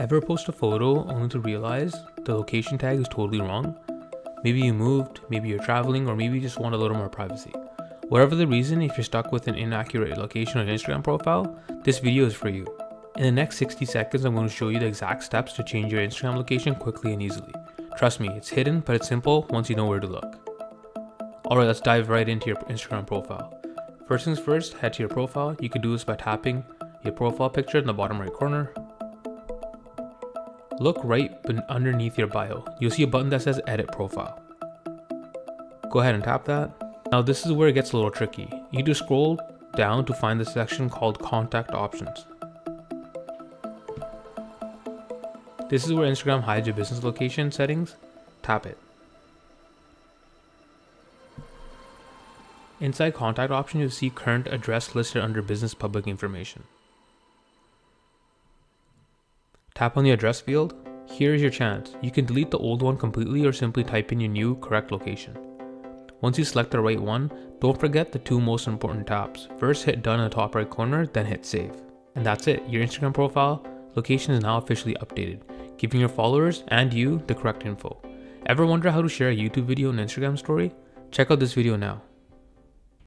Ever post a photo only to realize the location tag is totally wrong? Maybe you moved, maybe you're traveling, or maybe you just want a little more privacy. Whatever the reason, if you're stuck with an inaccurate location on your Instagram profile, this video is for you. In the next 60 seconds, I'm going to show you the exact steps to change your Instagram location quickly and easily. Trust me, it's hidden, but it's simple once you know where to look. Alright, let's dive right into your Instagram profile. First things first, head to your profile. You can do this by tapping your profile picture in the bottom right corner. Look right underneath your bio. You'll see a button that says Edit Profile. Go ahead and tap that. Now this is where it gets a little tricky. You need to scroll down to find the section called Contact Options. This is where Instagram hides your business location settings. Tap it. Inside Contact Options, you'll see current address listed under Business Public Information. Tap on the address field. Here is your chance. You can delete the old one completely or simply type in your new correct location. Once you select the right one, don't forget the two most important taps. First, hit done in the top right corner, then hit save. And that's it. Your Instagram profile location is now officially updated, giving your followers and you the correct info. Ever wonder how to share a YouTube video and Instagram story? Check out this video now.